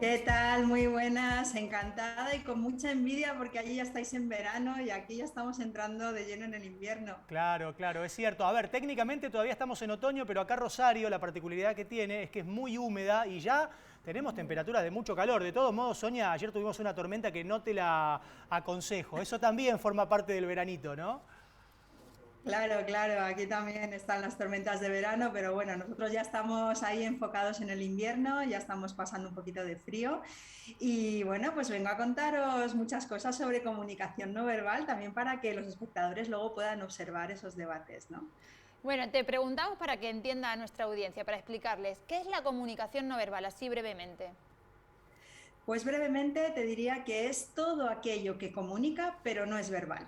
¿Qué tal? Muy buenas, encantada y con mucha envidia porque allí ya estáis en verano y aquí ya estamos entrando de lleno en el invierno. Claro, claro, es cierto. A ver, técnicamente todavía estamos en otoño, pero acá Rosario la particularidad que tiene es que es muy húmeda y ya tenemos temperaturas de mucho calor. De todos modos, Sonia, ayer tuvimos una tormenta que no te la aconsejo. Eso también forma parte del veranito, ¿no? Claro, claro, aquí también están las tormentas de verano, pero bueno, nosotros ya estamos ahí enfocados en el invierno, ya estamos pasando un poquito de frío y bueno, pues vengo a contaros muchas cosas sobre comunicación no verbal, también para que los espectadores luego puedan observar esos debates, ¿no? Bueno, te preguntamos para que entienda a nuestra audiencia, para explicarles, ¿qué es la comunicación no verbal, así brevemente? Pues brevemente te diría que es todo aquello que comunica, pero no es verbal.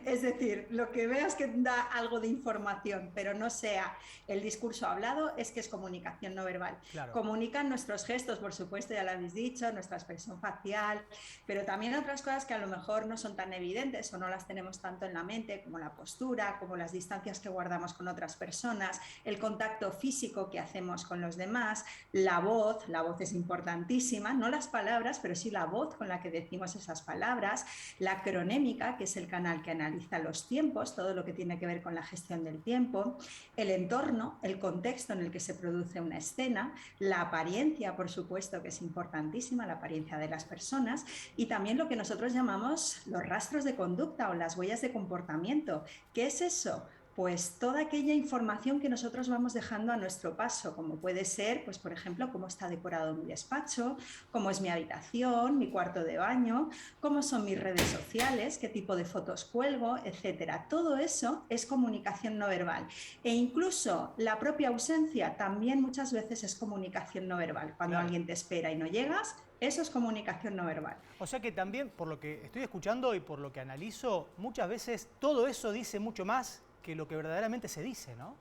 Es decir, lo que veas que da algo de información, pero no sea el discurso hablado, es que es comunicación no verbal. Claro. Comunican nuestros gestos, por supuesto, ya lo habéis dicho, nuestra expresión facial, pero también otras cosas que a lo mejor no son tan evidentes o no las tenemos tanto en la mente, como la postura, como las distancias que guardamos con otras personas, el contacto físico que hacemos con los demás, la voz es importantísima, no las palabras, pero sí la voz con la que decimos esas palabras, la cronémica, que es el canal que analiza los tiempos, todo lo que tiene que ver con la gestión del tiempo, el entorno, el contexto en el que se produce una escena, la apariencia, por supuesto, que es importantísima, la apariencia de las personas, y también lo que nosotros llamamos los rastros de conducta o las huellas de comportamiento. ¿Qué es eso? Pues toda aquella información que nosotros vamos dejando a nuestro paso, como puede ser, pues por ejemplo, cómo está decorado mi despacho, cómo es mi habitación, mi cuarto de baño, cómo son mis redes sociales, qué tipo de fotos cuelgo, etcétera. Todo eso es comunicación no verbal. E incluso la propia ausencia también muchas veces es comunicación no verbal. Cuando Claro. alguien te espera y no llegas, eso es comunicación no verbal. O sea que también, por lo que estoy escuchando y por lo que analizo, muchas veces todo eso dice mucho más que lo que verdaderamente se dice, ¿no?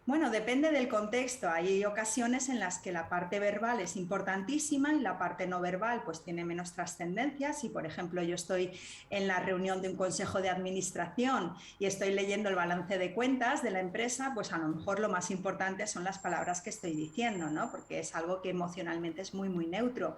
Bueno, depende del contexto. Hay ocasiones en las que la parte verbal es importantísima y la parte no verbal pues tiene menos trascendencia. Si, por ejemplo, yo estoy en la reunión de un consejo de administración y estoy leyendo el balance de cuentas de la empresa, pues a lo mejor lo más importante son las palabras que estoy diciendo, ¿no? Porque es algo que emocionalmente es muy, muy neutro.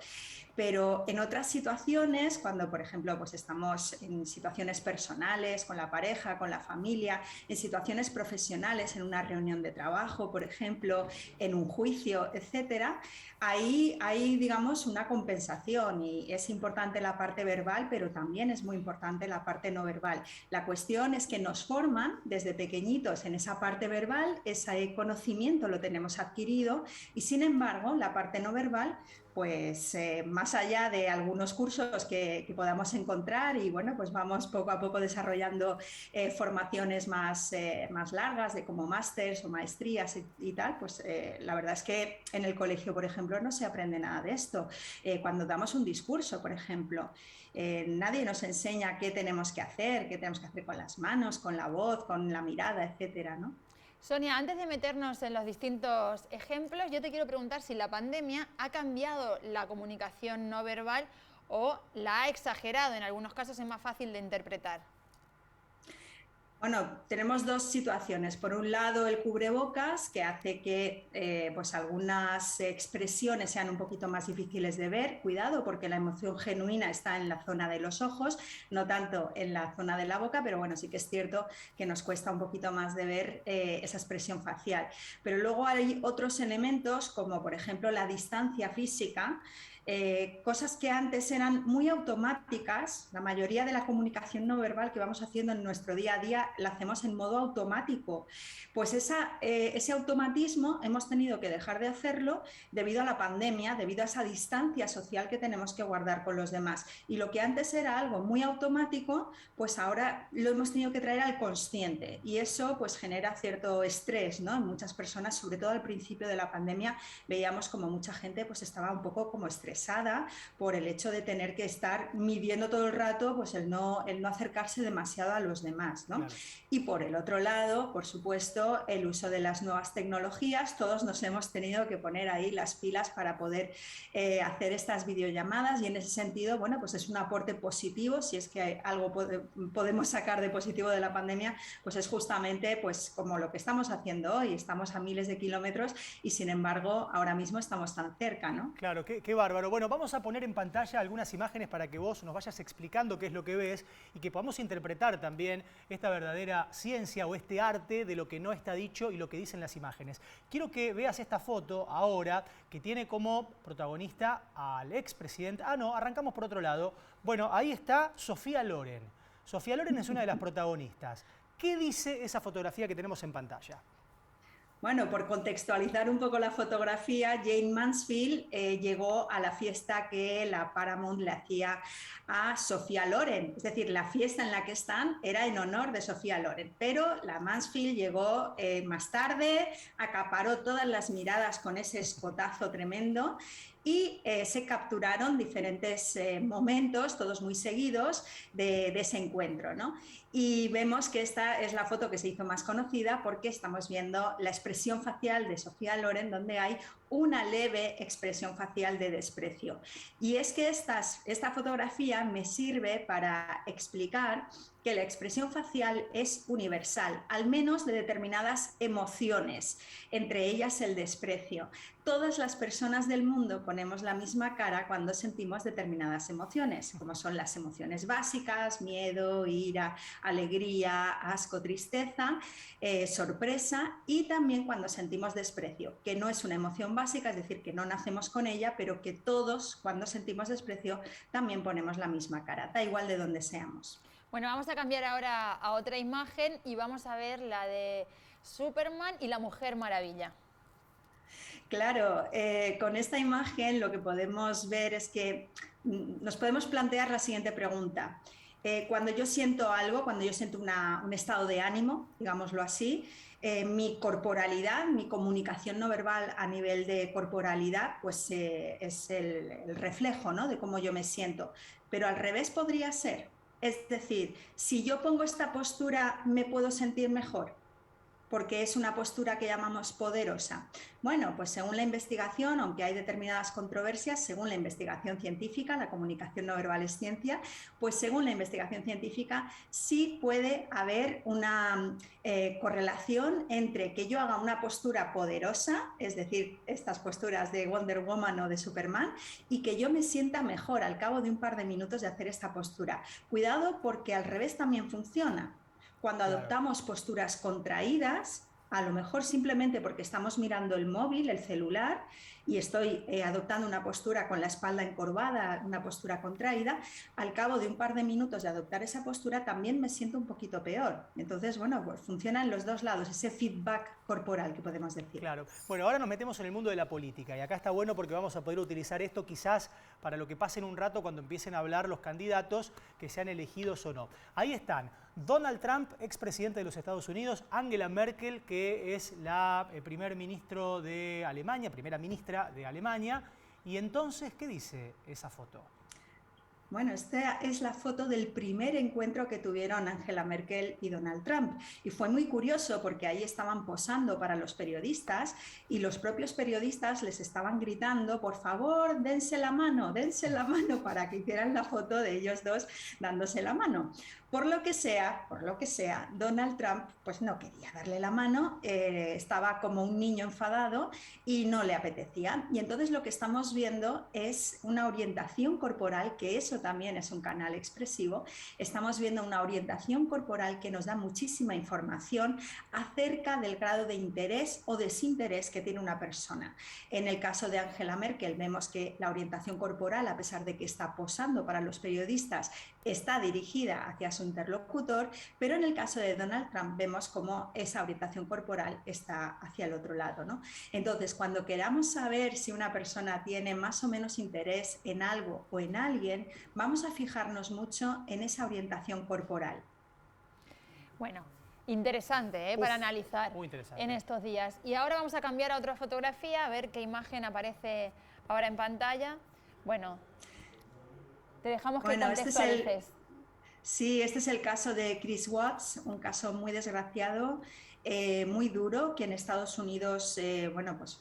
Pero en otras situaciones, cuando por ejemplo pues estamos en situaciones personales, con la pareja, con la familia, en situaciones profesionales, en una reunión de trabajo, por ejemplo, en un juicio, etcétera, ahí hay, digamos, una compensación y es importante la parte verbal, pero también es muy importante la parte no verbal. La cuestión es que nos forman desde pequeñitos en esa parte verbal, ese conocimiento lo tenemos adquirido y sin embargo la parte no verbal pues más allá de algunos cursos que podamos encontrar y bueno, pues vamos poco a poco desarrollando formaciones más largas de como másters o maestrías y tal, pues la verdad es que en el colegio, por ejemplo, no se aprende nada de esto. Cuando damos un discurso, por ejemplo, nadie nos enseña qué tenemos que hacer con las manos, con la voz, con la mirada, etcétera, ¿no? Sonia, antes de meternos en los distintos ejemplos, yo te quiero preguntar si la pandemia ha cambiado la comunicación no verbal o la ha exagerado, en algunos casos es más fácil de interpretar. Bueno, tenemos dos situaciones. Por un lado, el cubrebocas, que hace que pues algunas expresiones sean un poquito más difíciles de ver. Cuidado, porque la emoción genuina está en la zona de los ojos, no tanto en la zona de la boca, pero bueno, sí que es cierto que nos cuesta un poquito más de ver esa expresión facial. Pero luego hay otros elementos, como por ejemplo la distancia física, cosas que antes eran muy automáticas. La mayoría de la comunicación no verbal que vamos haciendo en nuestro día a día la hacemos en modo automático. Pues ese automatismo hemos tenido que dejar de hacerlo debido a la pandemia, debido a esa distancia social que tenemos que guardar con los demás. Y lo que antes era algo muy automático, pues ahora lo hemos tenido que traer al consciente. Y eso pues genera cierto estrés, ¿no? En muchas personas, sobre todo al principio de la pandemia, veíamos como mucha gente pues estaba un poco como estresada estresada por el hecho de tener que estar midiendo todo el rato pues el no acercarse demasiado a los demás, ¿no? Claro. Y por el otro lado, por supuesto, el uso de las nuevas tecnologías. Todos nos hemos tenido que poner ahí las pilas para poder hacer estas videollamadas, y en ese sentido, bueno, pues es un aporte positivo. Si es que algo podemos sacar de positivo de la pandemia, pues es justamente pues como lo que estamos haciendo hoy. Estamos a miles de kilómetros y sin embargo ahora mismo estamos tan cerca, ¿no? Claro, qué bárbaro. Bueno, vamos a poner en pantalla algunas imágenes para que vos nos vayas explicando qué es lo que ves y que podamos interpretar también esta verdadera ciencia o este arte de lo que no está dicho y lo que dicen las imágenes. Quiero que veas esta foto ahora que tiene como protagonista al expresidente. Ah, no, arrancamos por otro lado. Bueno, ahí está Sofía Loren. Sofía Loren es una de las protagonistas. ¿Qué dice esa fotografía que tenemos en pantalla? Bueno, por contextualizar un poco la fotografía, Jayne Mansfield llegó a la fiesta que la Paramount le hacía a Sofía Loren. Es decir, la fiesta en la que están era en honor de Sofía Loren, pero la Mansfield llegó más tarde, acaparó todas las miradas con ese escotazo tremendo y se capturaron diferentes momentos, todos muy seguidos, de ese encuentro, ¿no? Y vemos que esta es la foto que se hizo más conocida porque estamos viendo la expresión facial de Sofía Loren, donde hay una leve expresión facial de desprecio. Y es que esta fotografía me sirve para explicar que la expresión facial es universal, al menos de determinadas emociones, entre ellas el desprecio. Todas las personas del mundo ponemos la misma cara cuando sentimos determinadas emociones, como son las emociones básicas, miedo, ira, alegría, asco, tristeza, sorpresa, y también cuando sentimos desprecio, que no es una emoción básica, es decir, que no nacemos con ella, pero que todos cuando sentimos desprecio también ponemos la misma cara, da igual de dónde seamos. Bueno, vamos a cambiar ahora a otra imagen y vamos a ver la de Superman y la Mujer Maravilla. Claro, con esta imagen lo que podemos ver es que nos podemos plantear la siguiente pregunta. Cuando yo siento algo, cuando yo siento un estado de ánimo, digámoslo así, mi corporalidad, mi comunicación no verbal a nivel de corporalidad, pues es el reflejo, ¿no?, de cómo yo me siento. Pero al revés podría ser. Es decir, si yo pongo esta postura, ¿me puedo sentir mejor? Porque es una postura que llamamos poderosa. Bueno, pues según la investigación, aunque hay determinadas controversias, según la investigación científica, la comunicación no verbal es ciencia, pues según la investigación científica sí puede haber una correlación entre que yo haga una postura poderosa, es decir, estas posturas de Wonder Woman o de Superman, y que yo me sienta mejor al cabo de un par de minutos de hacer esta postura. Cuidado, porque al revés también funciona. Cuando adoptamos posturas contraídas, a lo mejor simplemente porque estamos mirando el móvil, el celular, y estoy adoptando una postura con la espalda encorvada, una postura contraída, al cabo de un par de minutos de adoptar esa postura también me siento un poquito peor. Entonces, bueno, pues funciona en los dos lados, ese feedback corporal que podemos decir. Claro. Bueno, ahora nos metemos en el mundo de la política y acá está bueno porque vamos a poder utilizar esto quizás para lo que pase en un rato cuando empiecen a hablar los candidatos que sean elegidos o no. Ahí están Donald Trump, expresidente de los Estados Unidos, Angela Merkel, que es la primera ministra de Alemania. Y entonces, ¿qué dice esa foto? Bueno, esta es la foto del primer encuentro que tuvieron Angela Merkel y Donald Trump. Y fue muy curioso porque ahí estaban posando para los periodistas y los propios periodistas les estaban gritando, por favor, dense la mano, para que hicieran la foto de ellos dos dándose la mano. Por lo que sea, Donald Trump pues no quería darle la mano, estaba como un niño enfadado y no le apetecía. Y entonces lo que estamos viendo es una orientación corporal, que eso también es un canal expresivo. Estamos viendo una orientación corporal que nos da muchísima información acerca del grado de interés o desinterés que tiene una persona. En el caso de Angela Merkel vemos que la orientación corporal, a pesar de que está posando para los periodistas, está dirigida hacia su interlocutor, pero en el caso de Donald Trump vemos cómo esa orientación corporal está hacia el otro lado, ¿no? Entonces, cuando queramos saber si una persona tiene más o menos interés en algo o en alguien, vamos a fijarnos mucho en esa orientación corporal. Bueno, interesante para analizar en estos días. Y ahora vamos a cambiar a otra fotografía, a ver qué imagen aparece ahora en pantalla. Bueno, te dejamos que Bueno, contextualices. sí, este es el caso de Chris Watts, un caso muy desgraciado, muy duro, que en Estados Unidos bueno, pues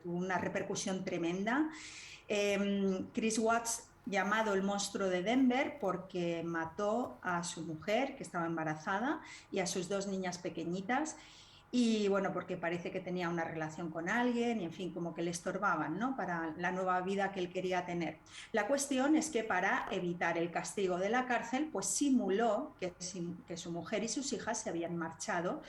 tuvo una repercusión tremenda. Chris Watts, llamado el monstruo de Denver, porque mató a su mujer, que estaba embarazada, y a sus 2 niñas pequeñitas. Y bueno, porque parece que tenía una relación con alguien y en fin, como que le estorbaban, ¿no? Para la nueva vida que él quería tener. La cuestión es que para evitar el castigo de la cárcel, pues simuló que su mujer y sus hijas se habían marchado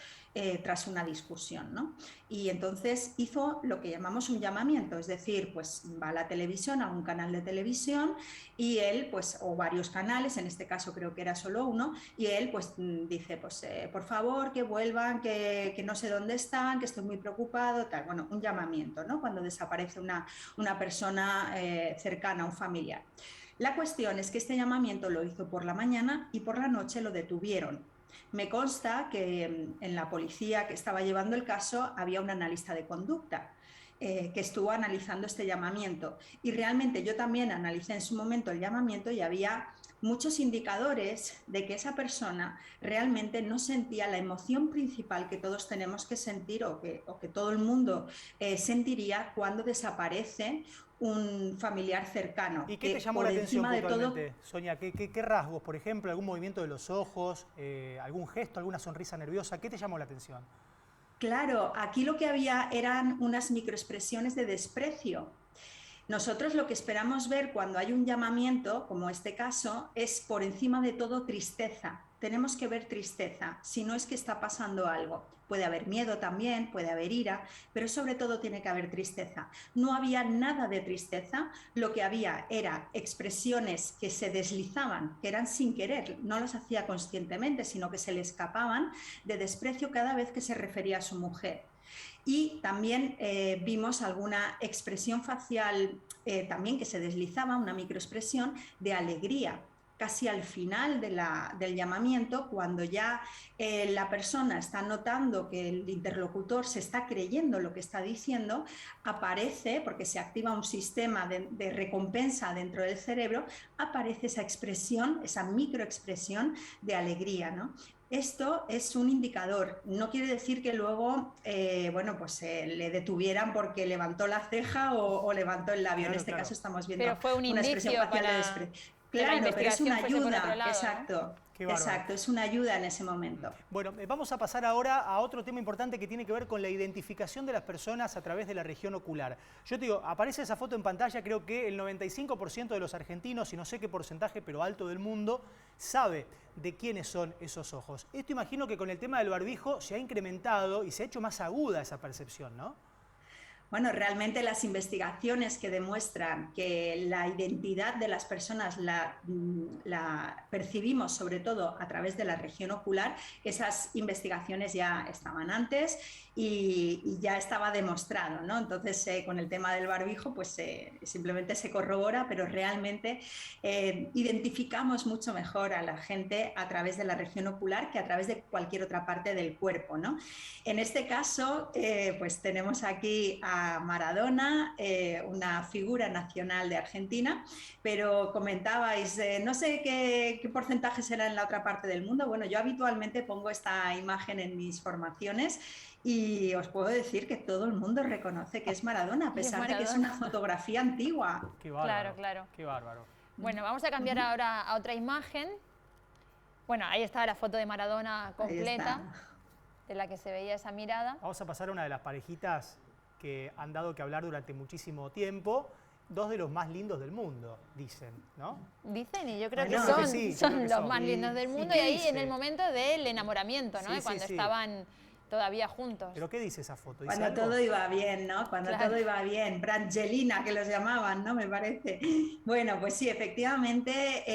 tras una discusión, ¿no? Y entonces hizo lo que llamamos un llamamiento, es decir, pues va a la televisión, a un canal de televisión, y él, pues, o varios canales, en este caso creo que era solo uno, y él pues dice, pues por favor que vuelvan, que no sé dónde están, que estoy muy preocupado, tal. Bueno, un llamamiento, ¿no? Cuando desaparece una persona cercana, un familiar. La cuestión es que este llamamiento lo hizo por la mañana y por la noche lo detuvieron. Me consta que en la policía que estaba llevando el caso había un analista de conducta que estuvo analizando este llamamiento. Y realmente yo también analicé en su momento el llamamiento y había muchos indicadores de que esa persona realmente no sentía la emoción principal que todos tenemos que sentir o que todo el mundo sentiría cuando desaparece un familiar cercano. ¿Y qué te Que llamó por la atención encima de todo... puntualmente, Sonia? ¿Qué rasgos, por ejemplo, algún movimiento de los ojos, algún gesto, alguna sonrisa nerviosa? ¿Qué te llamó la atención? Claro, aquí lo que había eran unas microexpresiones de desprecio. Nosotros lo que esperamos ver cuando hay un llamamiento, como este caso, es por encima de todo tristeza. Tenemos que ver tristeza, si no es que está pasando algo. Puede haber miedo también, puede haber ira, pero sobre todo tiene que haber tristeza. No había nada de tristeza, lo que había era expresiones que se deslizaban, que eran sin querer, no las hacía conscientemente, sino que se le escapaban de desprecio cada vez que se refería a su mujer. Y también vimos alguna expresión facial también que se deslizaba, una microexpresión de alegría, casi al final del llamamiento, cuando ya la persona está notando que el interlocutor se está creyendo lo que está diciendo, aparece, porque se activa un sistema de recompensa dentro del cerebro, aparece esa expresión, esa microexpresión de alegría, ¿no? Esto es un indicador, no quiere decir que luego bueno, pues, le detuvieran porque levantó la ceja o levantó el labio. Claro, En este claro. caso estamos viendo Pero fue un una expresión indicio facial de para desprecio. que la Claro, pero es investigación una fuese por otro ayuda, lado, ¿no? exacto, Qué bárbaro. exacto, es una ayuda en ese momento. Bueno, vamos a pasar ahora a otro tema importante que tiene que ver con la identificación de las personas a través de la región ocular. Yo te digo, aparece esa foto en pantalla, creo que el 95% de los argentinos, y no sé qué porcentaje, pero alto del mundo, sabe de quiénes son esos ojos. Esto imagino que con el tema del barbijo se ha incrementado y se ha hecho más aguda esa percepción, ¿no? Bueno, realmente las investigaciones que demuestran que la identidad de las personas la percibimos sobre todo a través de la región ocular, esas investigaciones ya estaban antes y ya estaba demostrado, ¿no? Entonces, con el tema del barbijo, pues simplemente se corrobora, pero realmente identificamos mucho mejor a la gente a través de la región ocular que a través de cualquier otra parte del cuerpo, ¿no? En este caso, pues tenemos aquí a Maradona, una figura nacional de Argentina, pero comentabais, no sé qué porcentaje será en la otra parte del mundo. Bueno, yo habitualmente pongo esta imagen en mis formaciones y os puedo decir que todo el mundo reconoce que es Maradona, a pesar de que es una fotografía antigua. Qué bárbaro. Claro, claro. Qué bárbaro. Bueno, vamos a cambiar ahora a otra imagen. Bueno, ahí está la foto de Maradona completa, de la que se veía esa mirada. Vamos a pasar a una de las parejitas que han dado que hablar durante muchísimo tiempo. Dos de los más lindos del mundo, dicen, ¿no? Dicen, y yo creo Bueno, que son, sí, son yo creo que los son. más lindos del mundo, ¿Y y qué ahí dice? en el momento del enamoramiento, ¿no? Sí, Y cuando sí, sí. estaban todavía juntos. ¿Pero qué dice esa foto? ¿Dice Cuando algo? todo iba bien, ¿no? Cuando Claro. todo iba bien. Brangelina, que los llamaban, ¿no? Me parece. Bueno, pues sí, efectivamente,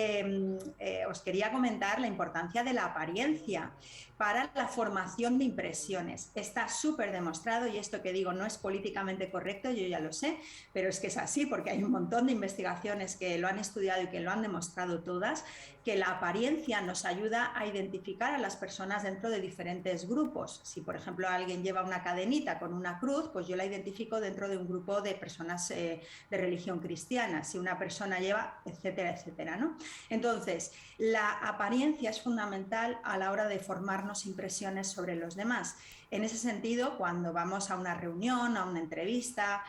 os quería comentar la importancia de la apariencia para la formación de impresiones. Está súper demostrado, y esto que digo no es políticamente correcto, yo ya lo sé, pero es que es así, porque hay un montón de investigaciones que lo han estudiado y que lo han demostrado todas, que la apariencia nos ayuda a identificar a las personas dentro de diferentes grupos. Si por ejemplo alguien lleva una cadenita con una cruz, pues yo la identifico dentro de un grupo de personas de religión cristiana, si una persona lleva, etcétera, etcétera, ¿no? Entonces, la apariencia es fundamental a la hora de formarnos impresiones sobre los demás. En ese sentido, cuando vamos a una reunión, a una entrevista,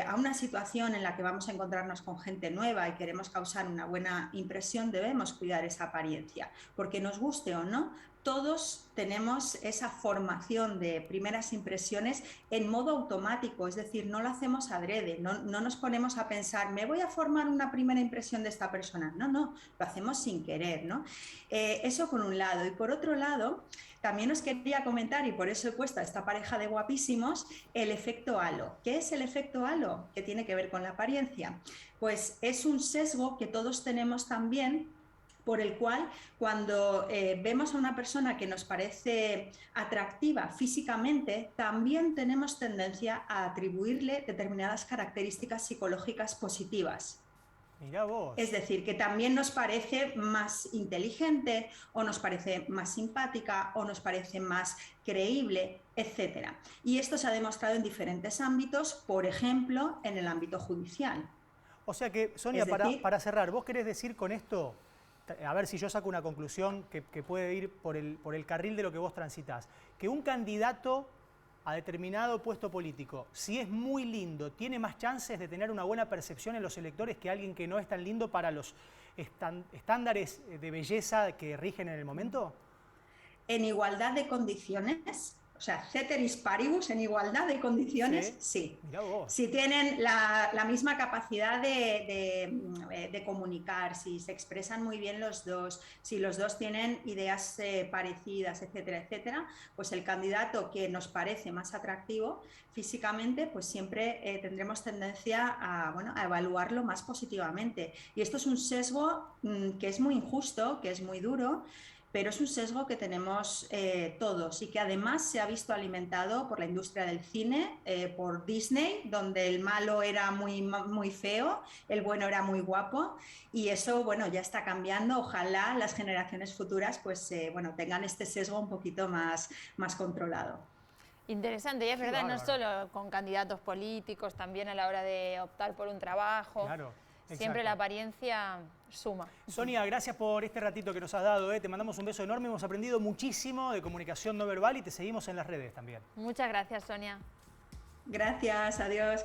a una situación en la que vamos a encontrarnos con gente nueva y queremos causar una buena impresión, debemos cuidar esa apariencia, porque nos guste o no, todos tenemos esa formación de primeras impresiones en modo automático, es decir, no lo hacemos adrede, no nos ponemos a pensar, me voy a formar una primera impresión de esta persona. No, lo hacemos sin querer, ¿no? Eso por un lado. Y por otro lado, también os quería comentar, y por eso he puesto a esta pareja de guapísimos, el efecto halo. ¿Qué es el efecto halo? ¿Qué tiene que ver con la apariencia? Pues es un sesgo que todos tenemos también, por el cual cuando vemos a una persona que nos parece atractiva físicamente, también tenemos tendencia a atribuirle determinadas características psicológicas positivas. Mirá vos. Es decir, que también nos parece más inteligente, o nos parece más simpática, o nos parece más creíble, etc. Y esto se ha demostrado en diferentes ámbitos, por ejemplo, en el ámbito judicial. O sea que, Sonia, para cerrar, ¿vos querés decir con esto, a ver si yo saco una conclusión que puede ir por el carril de lo que vos transitás, que un candidato a determinado puesto político, si es muy lindo, tiene más chances de tener una buena percepción en los electores que alguien que no es tan lindo para los estándares de belleza que rigen en el momento? En igualdad de condiciones, o sea, ceteris paribus, en igualdad de condiciones, sí. Mirá vos. Si tienen la misma capacidad de comunicar, si se expresan muy bien los dos, si los dos tienen ideas parecidas, etcétera, etcétera, pues el candidato que nos parece más atractivo físicamente, pues siempre tendremos tendencia a evaluarlo más positivamente. Y esto es un sesgo que es muy injusto, que es muy duro, pero es un sesgo que tenemos todos y que además se ha visto alimentado por la industria del cine, por Disney, donde el malo era muy feo, el bueno era muy guapo, y eso, bueno, ya está cambiando. Ojalá las generaciones futuras pues, tengan este sesgo un poquito más controlado. Interesante, y es verdad, no solo con candidatos políticos, también a la hora de optar por un trabajo. Claro. Siempre la apariencia suma. Sonia, gracias por este ratito que nos has dado. Te mandamos un beso enorme. Hemos aprendido muchísimo de comunicación no verbal y te seguimos en las redes también. Muchas gracias, Sonia. Gracias, adiós.